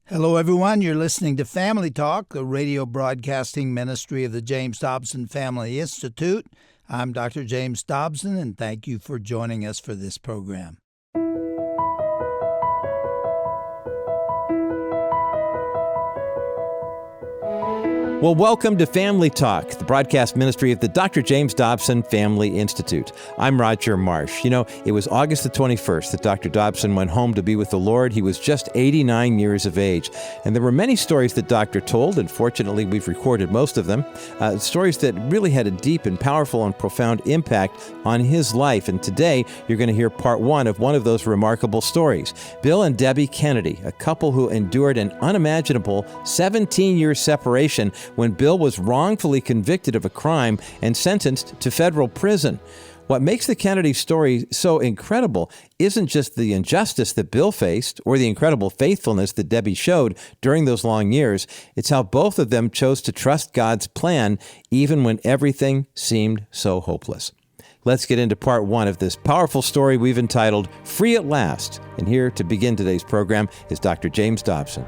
Hello, everyone. You're listening to Family Talk, the radio broadcasting ministry of the James Dobson Family Institute. I'm Dr. James Dobson, and thank you for joining us for this program. Well, welcome to Family Talk, the broadcast ministry of the Dr. James Dobson Family Institute. I'm Roger Marsh. You know, it was August the 21st that Dr. Dobson went home to be with the Lord. He was just 89 years of age. And there were many stories that Dr. told, and fortunately we've recorded most of them, stories that really had a deep and powerful and profound impact on his life. And today you're going to hear part one of those remarkable stories. Bill and Debbie Kennedy, a couple who endured an unimaginable 17-year separation when Bill was wrongfully convicted of a crime and sentenced to federal prison. What makes the Kennedy story so incredible isn't just the injustice that Bill faced or the incredible faithfulness that Debbie showed during those long years. It's how both of them chose to trust God's plan even when everything seemed so hopeless. Let's get into part one of this powerful story we've entitled Free at Last. And here to begin today's program is Dr. James Dobson.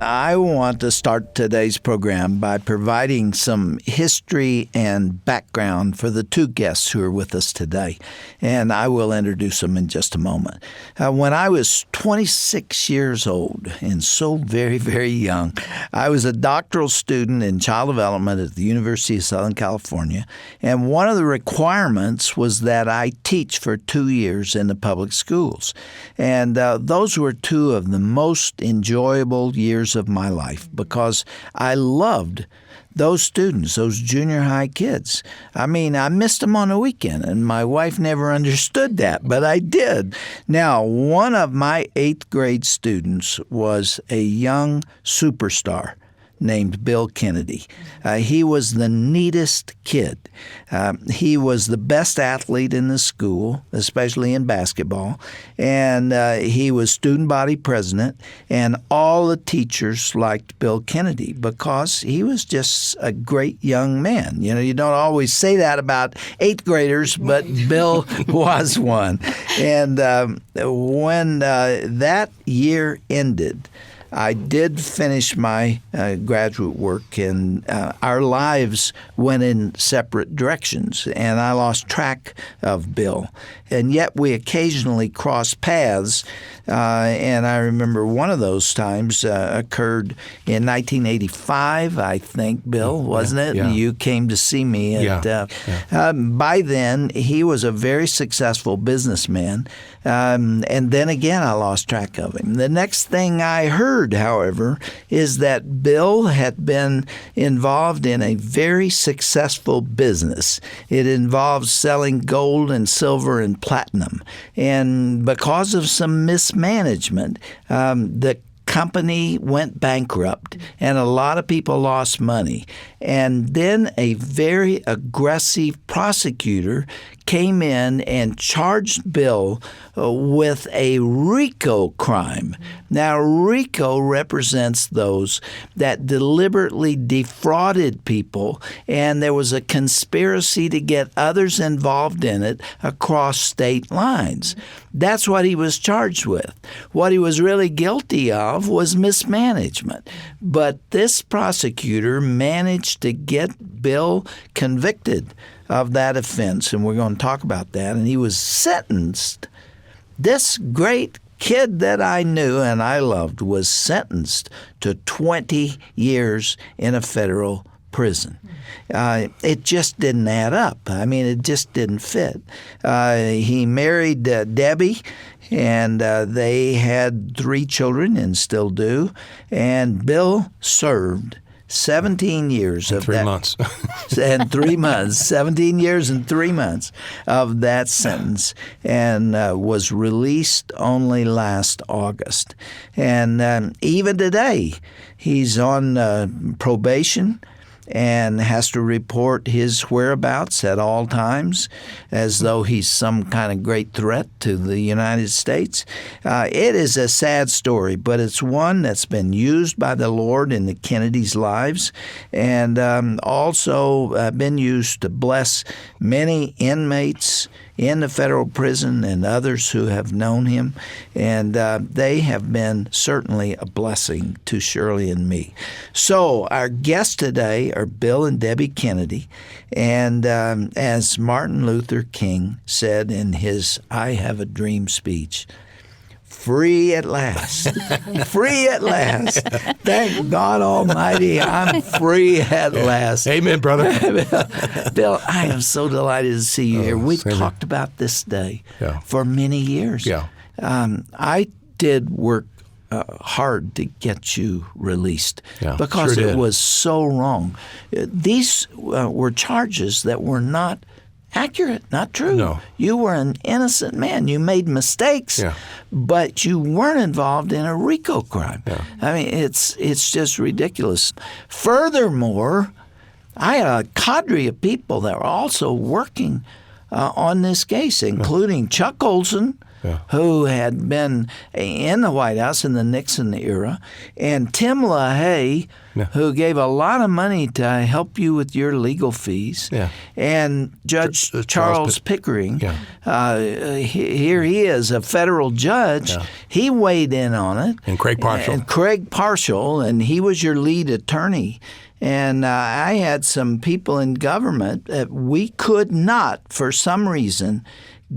I want to start today's program by providing some history and background for the two guests who are with us today, and I will introduce them in just a moment. When I was 26 years old and so very, very young, I was a doctoral student in child development at the University of Southern California, and one of the requirements was that I teach for 2 years in the public schools. And those were two of the most enjoyable years of my life because I loved those students, those junior high kids. I mean, I missed them on the weekend, and my wife never understood that, but I did. Now, one of my 8th grade students was a young superstar named Bill Kennedy. He was the neatest kid. He was the best athlete in the school, especially in basketball, and he was student body president, and all the teachers liked Bill Kennedy because he was just a great young man. You know, you don't always say that about 8th graders, but Bill was one. And when that year ended, I did finish my graduate work, and our lives went in separate directions, and I lost track of Bill. And yet we occasionally crossed paths, and I remember one of those times occurred in 1985, I think, Bill, wasn't it? Yeah. You came to see me. By then, he was a very successful businessman, and then again I lost track of him. The next thing I heard, however, is that Bill had been involved in a very successful business. It involved selling gold and silver and platinum. And because of some mismanagement, the company went bankrupt, and a lot of people lost money. And then a very aggressive prosecutor came in and charged Bill with a RICO crime. Now, RICO represents those that deliberately defrauded people, and there was a conspiracy to get others involved in it across state lines. That's what he was charged with. What he was really guilty of was mismanagement. But this prosecutor managed to get Bill convicted of that offense, and we're going to talk about that. And he was sentenced. This great kid that I knew and I loved was sentenced to 20 years in a federal prison. It just didn't add up. I mean, it just didn't fit. He married Debbie, and they had 3 children and still do. And Bill served 17 years of 3 that. months. And 3 months, 17 years and 3 months of that sentence, and was released only last August. And even today, he's on probation and has to report his whereabouts at all times as though he's some kind of great threat to the United States. It is a sad story, but it's one that's been used by the Lord in the Kennedys' lives, and also been used to bless many inmates in the federal prison and others who have known him. And they have been certainly a blessing to Shirley and me. So our guests today are Bill and Debbie Kennedy. And as Martin Luther King said in his I Have a Dream speech, free at last. Free at last. Thank God Almighty, I'm free at last. Amen, brother. Bill, I am so delighted to see you here. We've same talked about this day Yeah. for many years. Yeah. I did work hard to get you released because sure it did. was so wrong. These were charges that were not accurate, not true. No. You were an innocent man. You made mistakes, but you weren't involved in a RICO crime. I mean, it's just ridiculous. Furthermore, I had a cadre of people that were also working on this case, including Chuck Olson, who had been in the White House in the Nixon era, and Tim LaHaye, who gave a lot of money to help you with your legal fees, and Judge Charles Pickering. Here he is, a federal judge. He weighed in on it. And Craig Parshall. And he was your lead attorney. And I had some people in government that we could not, for some reason,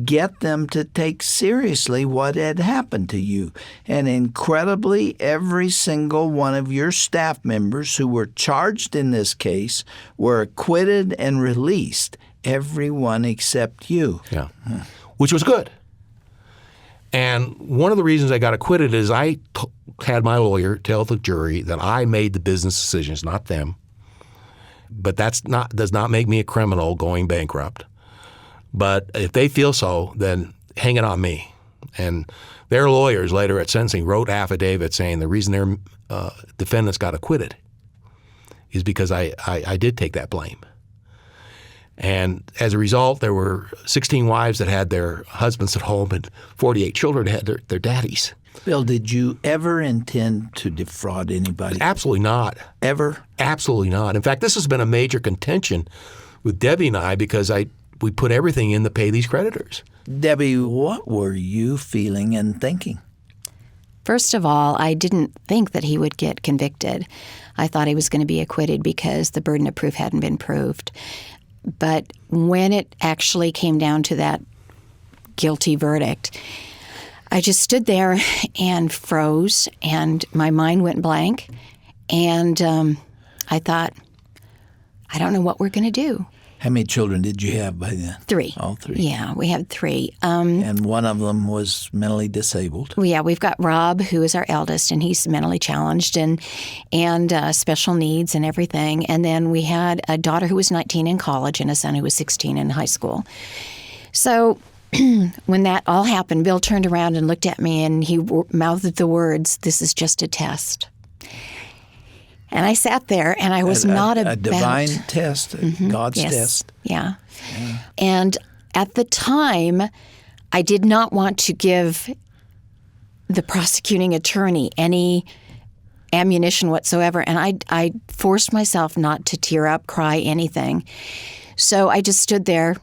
get them to take seriously what had happened to you. And incredibly, every single one of your staff members who were charged in this case were acquitted and released, everyone except you. Which was good. And one of the reasons I got acquitted is I had my lawyer tell the jury that I made the business decisions, not them. But does not make me a criminal going bankrupt. But if they feel so, then hang it on me. And their lawyers later at sentencing wrote affidavits saying the reason their defendants got acquitted is because I did take that blame. And as a result, there were 16 wives that had their husbands at home and 48 children that had their daddies. Bill, did you ever intend to defraud anybody? Absolutely not. Ever? Absolutely not. In fact, this has been a major contention with Debbie and I because we put everything in to pay these creditors. Debbie, what were you feeling and thinking? First of all, I didn't think that he would get convicted. I thought he was going to be acquitted because the burden of proof hadn't been proved. But when it actually came down to that guilty verdict, I just stood there and froze, and my mind went blank. And I thought, I don't know what we're going to do. How many children did you have by then? 3. All 3? Yeah, we had 3. And one of them was mentally disabled? Yeah, we've got Rob, who is our eldest, and he's mentally challenged and special needs and everything. And then we had a daughter who was 19 in college and a son who was 16 in high school. So when that all happened, Bill turned around and looked at me, and he mouthed the words, "This is just a test." And I sat there, and I was not about... A divine test, God's test. Yeah. And at the time, I did not want to give the prosecuting attorney any ammunition whatsoever, and I forced myself not to tear up, cry, anything. So I just stood there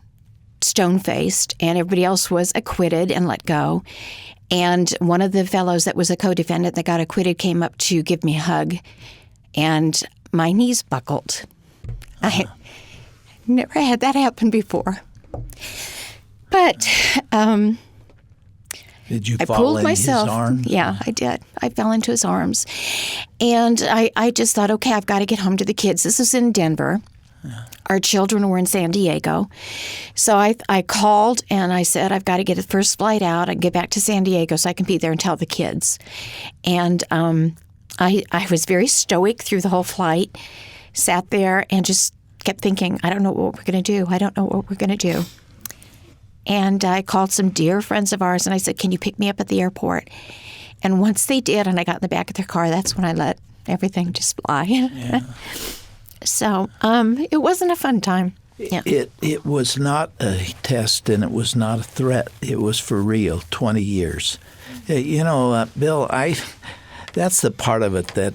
stone-faced, and everybody else was acquitted and let go. And one of the fellows that was a co-defendant that got acquitted came up to give me a hug, and my knees buckled. I never had that happen before. But did you I fall pulled in myself. his arms? Yeah, I did. I fell into his arms. And I just thought, okay, I've got to get home to the kids. This is in Denver. Our children were in San Diego. So I called and I said, I've got to get the first flight out and get back to San Diego so I can be there and tell the kids. And I was very stoic through the whole flight, sat there and just kept thinking, I don't know what we're going to do. I don't know what we're going to do. And I called some dear friends of ours and I said, can you pick me up at the airport? And once they did and I got in the back of their car, that's when I let everything just fly. Yeah. So it wasn't a fun time. Yeah. It was not a test and it was not a threat. It was for real, 20 years. You know, Bill, That's the part of it that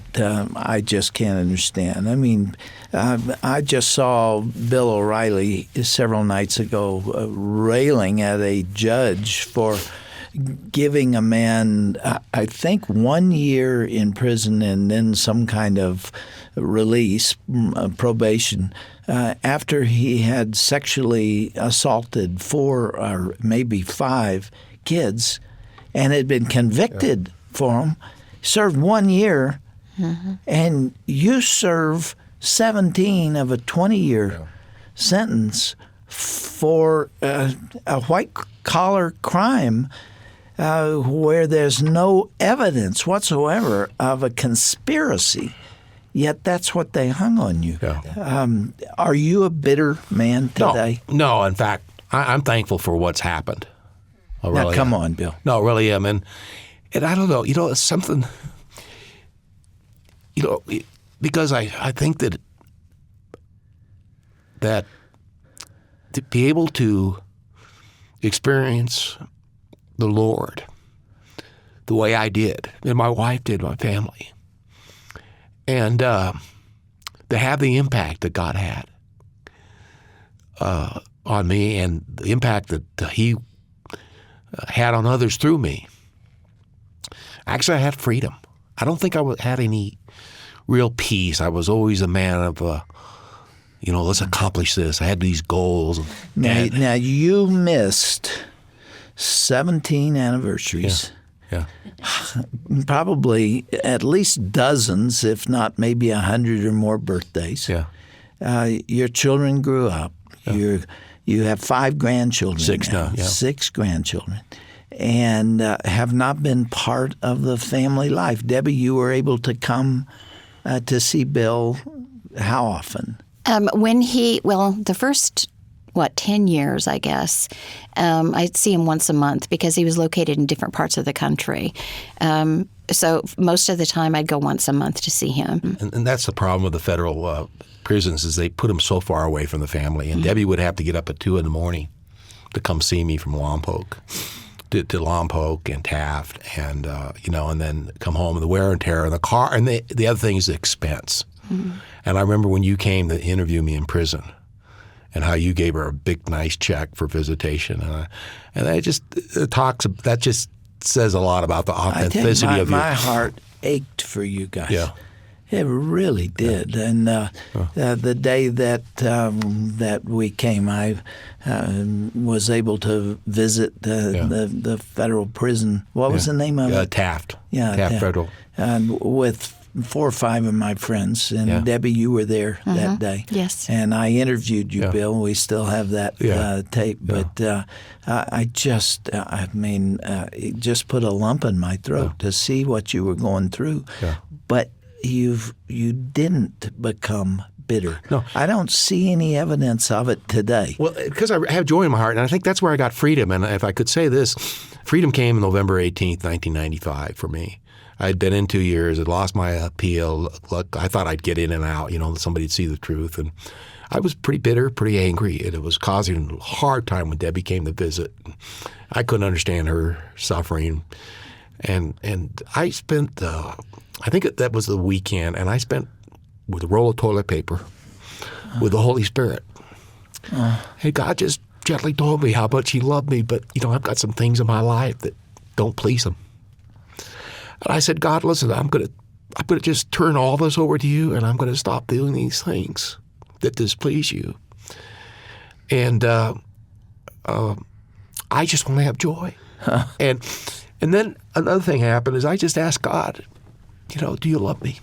I just can't understand. I mean, I just saw Bill O'Reilly several nights ago railing at a judge for giving a man, I think, 1 year in prison and then some kind of release, probation, after he had sexually assaulted 4 or maybe 5 kids and had been convicted for them. Served 1 year, and you serve 17 of a 20-year sentence for a white-collar crime where there's no evidence whatsoever of a conspiracy, yet that's what they hung on you. Yeah. Are you a bitter man today? No, in fact, I'm thankful for what's happened. I Now, really come am. on, Bill. No, I really am. And I don't know, it's something, because I think that to be able to experience the Lord the way I did, and my wife did, my family, and to have the impact that God had on me and the impact that He had on others through me. Actually, I had freedom. I don't think I had any real peace. I was always a man of, let's accomplish this. I had these goals. Now you missed 17 anniversaries. Yeah. Probably at least dozens, if not maybe 100 or more birthdays. Yeah. Your children grew up. Yeah. You have 5 grandchildren 6 now. Yeah. 6 grandchildren. And have not been part of the family life. Debbie, you were able to come to see Bill how often? The first, 10 years, I guess, I'd see him once a month because he was located in different parts of the country. So most of the time I'd go once a month to see him. And that's the problem with the federal prisons is they put them so far away from the family. And Debbie would have to get up at 2 in the morning to come see me from Lompoc. To Lompoc and Taft, and and then come home and the wear and tear in the car, and the other thing is the expense. Mm-hmm. And I remember when you came to interview me in prison, and how you gave her a big, nice check for visitation, and that just says a lot about the authenticity of you. My heart ached for you guys. Yeah. It really did, and the day that we came, I was able to visit the federal prison. What was the name of it? Taft. Yeah, Taft Federal. And with 4 or 5 of my friends, and Debbie, you were there that day. Yes. And I interviewed you, Bill. We still have that tape, but it just put a lump in my throat to see what you were going through. Yeah. But you didn't become bitter. No. I don't see any evidence of it today. Well, because I have joy in my heart, and I think that's where I got freedom. And if I could say this, freedom came November 18th, 1995 for me. I'd been in 2 years. I'd lost my appeal. Look, I thought I'd get in and out, somebody'd see the truth. And I was pretty bitter, pretty angry, and it was causing a hard time when Debbie came to visit. I couldn't understand her suffering. And I spent I think that was the weekend, and I spent with a roll of toilet paper with the Holy Spirit. Hey, God just gently told me how much He loved me, but I've got some things in my life that don't please Him. And I said, God, listen, I'm gonna just turn all this over to You, and I'm gonna stop doing these things that displease You. And I just want to have joy. And then another thing happened is I just asked God, do You love me?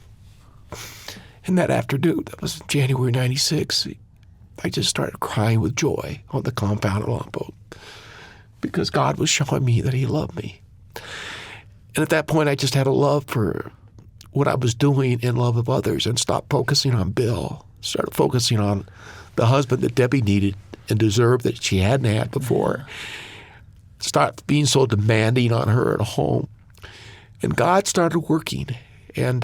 And that afternoon, that was January 96, I just started crying with joy on the compound at Lompoc because God was showing me that He loved me. And at that point, I just had a love for what I was doing in love of others and stopped focusing on Bill, started focusing on the husband that Debbie needed and deserved that she hadn't had before. Start being so demanding on her at home. And God started working, and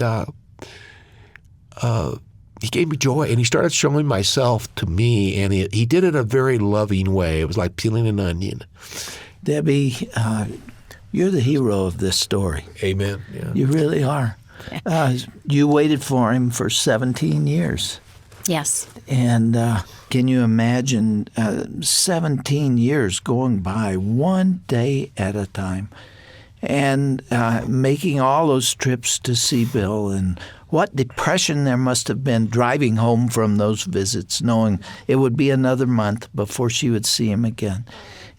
He gave me joy, and He started showing myself to me, and He did it in a very loving way. It was like peeling an onion. Debbie, you're the hero of this story. Amen. Yeah. You really are. You waited for him for 17 years. Yes. And can you imagine 17 years going by one day at a time and making all those trips to see Bill, and what depression there must have been driving home from those visits, knowing it would be another month before she would see him again,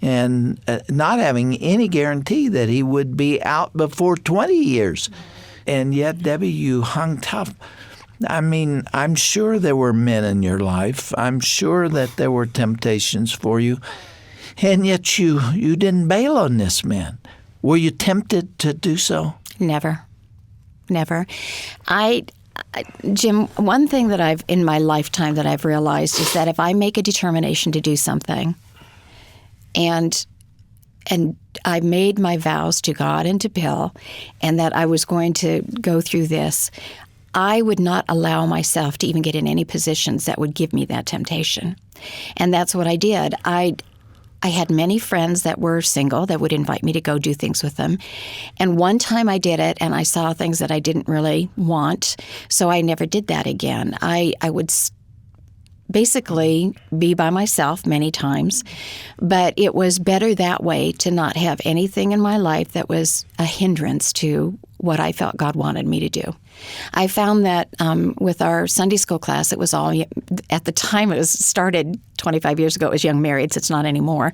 and not having any guarantee that he would be out before 20 years. And yet, Debbie, you hung tough. I mean, I'm sure there were men in your life. I'm sure that there were temptations for you. And yet you didn't bail on this man. Were you tempted to do so? Never. Jim, one thing that I've, in my lifetime that I've realized is that if I make a determination to do something and I made my vows to God and to Bill, and that I was going to go through this, I would not allow myself to even get in any positions that would give me that temptation. And that's what I did. I had many friends that were single that would invite me to go do things with them. And one time I did it, and I saw things that I didn't really want, so I never did that again. I would basically be by myself many times, but it was better that way to not have anything in my life that was a hindrance to what I felt God wanted me to do. I found that with our Sunday school class, it was all, at the time it was started 25 years ago, it was young marrieds, it's not anymore,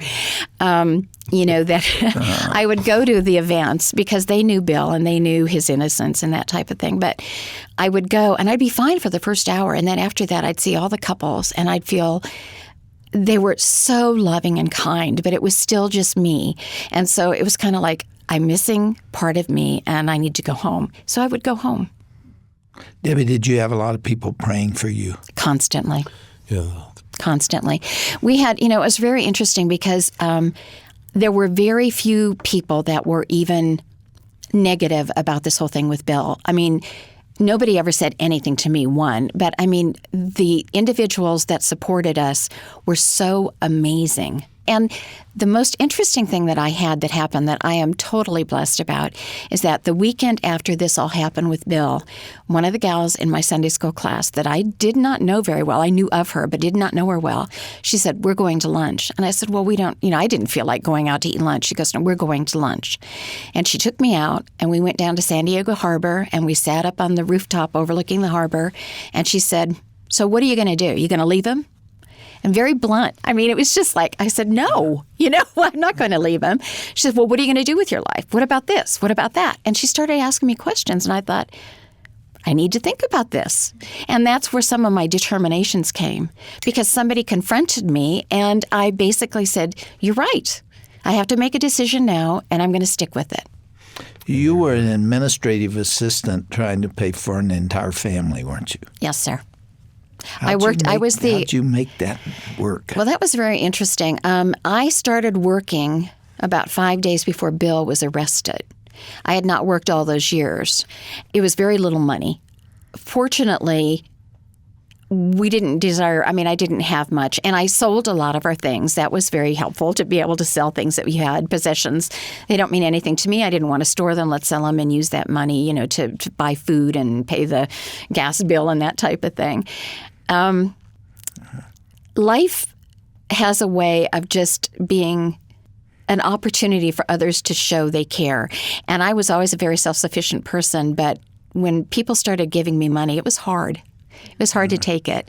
that I would go to the events because they knew Bill and they knew his innocence and that type of thing. But I would go and I'd be fine for the first hour. And then after that, I'd see all the couples and I'd feel they were so loving and kind, but it was still just me. And so it was kind of like, I'm missing part of me and I need to go home. So I would go home. Debbie, did you have a lot of people praying for you? Constantly. Yeah. Constantly. We had, it was very interesting because there were very few people that were even negative about this whole thing with Bill. I mean, nobody ever said anything to me, but I mean, the individuals that supported us were so amazing. And the most interesting thing that I had that happened that I am totally blessed about is that the weekend after this all happened with Bill, one of the gals in my Sunday school class that I did not know very well, I knew of her, but did not know her well, she said, we're going to lunch. And I said, well, we don't, I didn't feel like going out to eat lunch. She goes, no, we're going to lunch. And she took me out and we went down to San Diego Harbor and we sat up on the rooftop overlooking the harbor. And she said, so what are you going to do? You going to leave him? And very blunt. I mean, it was just like, I said, no, I'm not going to leave him. She said, well, what are you going to do with your life? What about this? What about that? And she started asking me questions. And I thought, I need to think about this. And that's where some of my determinations came, because somebody confronted me and I basically said, you're right. I have to make a decision now and I'm going to stick with it. You were an administrative assistant trying to pay for an entire family, weren't you? Yes, sir. How'd you make that work? Well, that was very interesting. I started working about 5 days before Bill was arrested. I had not worked all those years. It was very little money. Fortunately, I didn't have much. And I sold a lot of our things. That was very helpful to be able to sell things that we had, possessions. They don't mean anything to me. I didn't want to store them. Let's sell them and use that money, to buy food and pay the gas bill and that type of thing. Life has a way of just being an opportunity for others to show they care. And I was always a very self-sufficient person, but when people started giving me money, it was hard. It was hard to take it.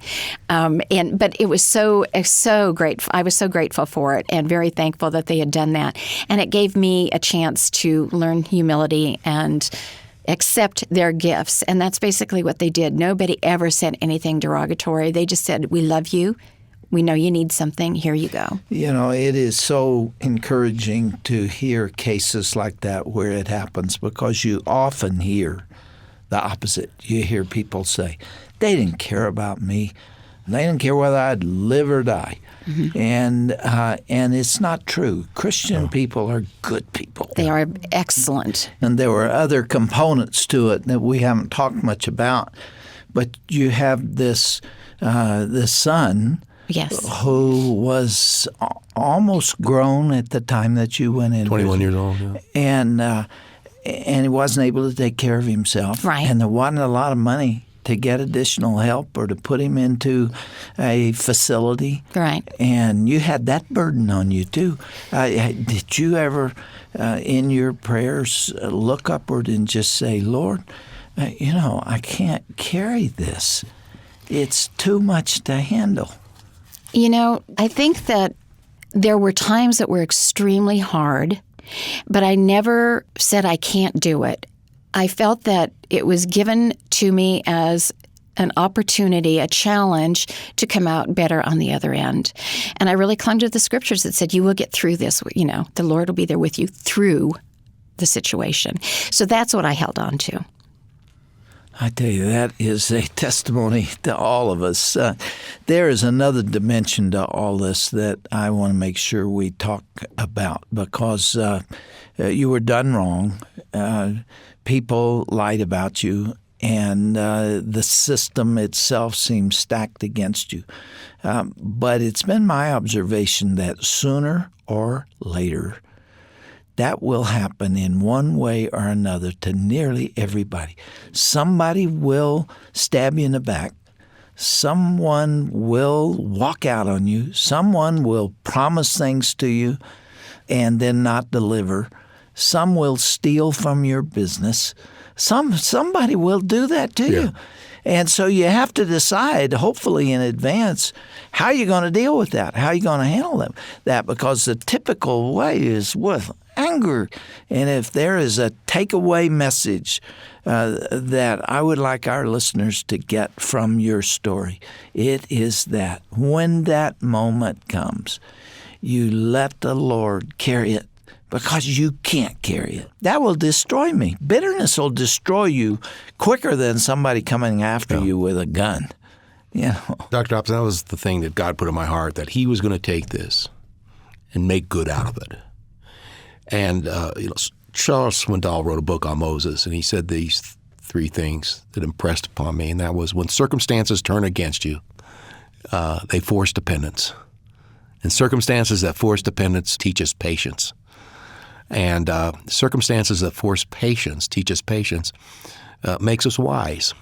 But it was so grateful. I was so grateful for it and very thankful that they had done that. And it gave me a chance to learn humility and accept their gifts. And that's basically what they did. Nobody ever said anything derogatory. They just said, we love you. We know you need something. Here you go. It is so encouraging to hear cases like that where it happens, because you often hear the opposite. You hear people say, they didn't care about me. They didn't care whether I'd live or die. Mm-hmm. And it's not true. Christian people are good people. They are excellent. And there were other components to it that we haven't talked much about. But you have this son, yes, who was almost grown at the time that you went in. 21 years old, yeah. and he wasn't able to take care of himself. Right. And there wasn't a lot of money to get additional help or to put him into a facility. Right. And you had that burden on you too. Did you ever, in your prayers, look upward and just say, Lord, I can't carry this. It's too much to handle. I think that there were times that were extremely hard, but I never said I can't do it. I felt that it was given to me as an opportunity, a challenge to come out better on the other end. And I really clung to the scriptures that said, you will get through this. The Lord will be there with you through the situation. So that's what I held on to. I tell you, that is a testimony to all of us. There is another dimension to all this that I want to make sure we talk about because you were done wrong. People lied about you, and the system itself seems stacked against you. But it's been my observation that sooner or later, that will happen in one way or another to nearly everybody. Somebody will stab you in the back. Someone will walk out on you. Someone will promise things to you and then not deliver. Some will steal from your business. Somebody will do that to you. And so you have to decide, hopefully in advance, how you're going to deal with that, how you're going to handle that, because the typical way is with anger. And if there is a takeaway message that I would like our listeners to get from your story, it is that when that moment comes, you let the Lord carry it because you can't carry it. That will destroy me. Bitterness will destroy you quicker than somebody coming after you with a gun. Dr. Dobson, that was the thing that God put in my heart, that he was going to take this and make good out of it. And Charles Swindoll wrote a book on Moses, and he said these three things that impressed upon me, and that was when circumstances turn against you, they force dependence. And circumstances that force dependence teach us patience. And circumstances that force patience, teach us patience, makes us wise.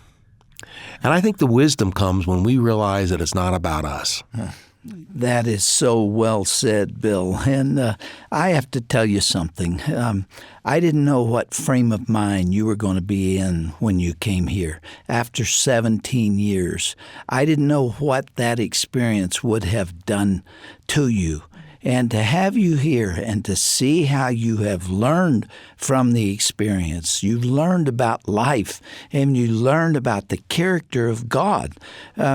And I think the wisdom comes when we realize that it's not about us. That is so well said, Bill. And I have to tell you something. I didn't know what frame of mind you were going to be in when you came here. After 17 years, I didn't know what that experience would have done to you. And to have you here and to see how you have learned from the experience, you've learned about life and you learned about the character of God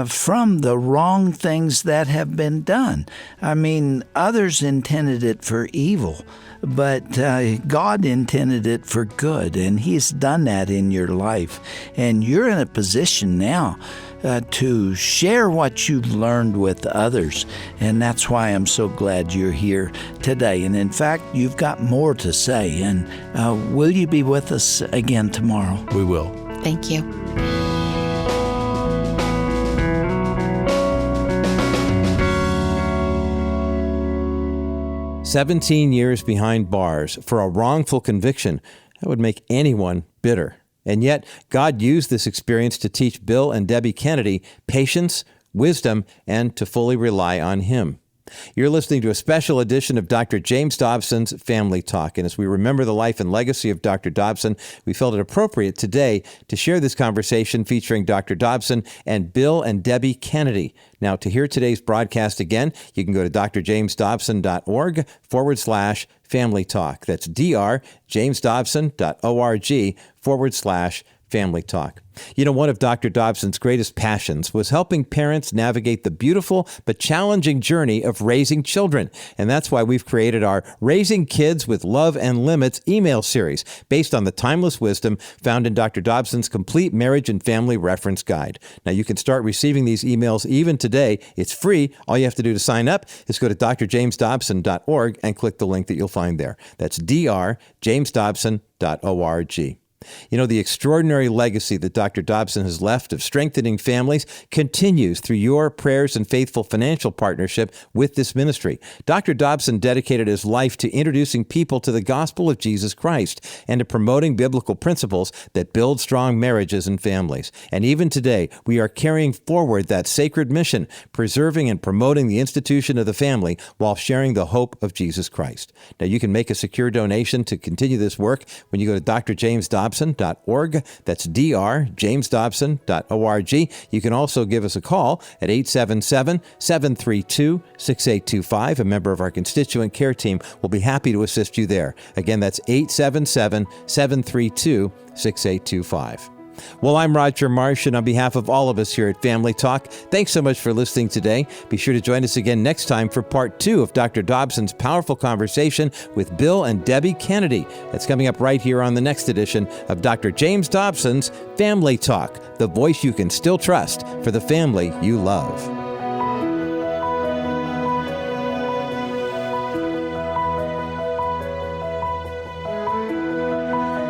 from the wrong things that have been done. I mean, others intended it for evil, but God intended it for good, and He's done that in your life. And you're in a position now to share what you've learned with others. And that's why I'm so glad you're here today. And in fact, you've got more to say. And will you be with us again tomorrow? We will. Thank you. "17 years behind bars for a wrongful conviction. That would make anyone bitter. And yet, God used this experience to teach Bill and Debbie Kennedy patience, wisdom, and to fully rely on Him." You're listening to a special edition of Dr. James Dobson's Family Talk. And as we remember the life and legacy of Dr. Dobson, we felt it appropriate today to share this conversation featuring Dr. Dobson and Bill and Debbie Kennedy. Now, to hear today's broadcast again, you can go to drjamesdobson.org/family talk. That's drjamesdobson.org/family talk. You know, one of Dr. Dobson's greatest passions was helping parents navigate the beautiful but challenging journey of raising children. And that's why we've created our Raising Kids with Love and Limits email series based on the timeless wisdom found in Dr. Dobson's complete marriage and family reference guide. Now, you can start receiving these emails even today. It's free. All you have to do to sign up is go to drjamesdobson.org and click the link that you'll find there. That's drjamesdobson.org. You know, the extraordinary legacy that Dr. Dobson has left of strengthening families continues through your prayers and faithful financial partnership with this ministry. Dr. Dobson dedicated his life to introducing people to the gospel of Jesus Christ and to promoting biblical principles that build strong marriages and families. And even today, we are carrying forward that sacred mission, preserving and promoting the institution of the family while sharing the hope of Jesus Christ. Now, you can make a secure donation to continue this work when you go to drjamesdobson.org. That's drjamesdobson.org. You can also give us a call at 877-732-6825. A member of our constituent care team will be happy to assist you there. Again, that's 877-732-6825. Well, I'm Roger Marsh, and on behalf of all of us here at Family Talk, thanks so much for listening today. Be sure to join us again next time for part 2 of Dr. Dobson's powerful conversation with Bill and Debbie Kennedy. That's coming up right here on the next edition of Dr. James Dobson's Family Talk, the voice you can still trust for the family you love.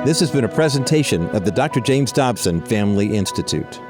This has been a presentation of the Dr. James Dobson Family Institute.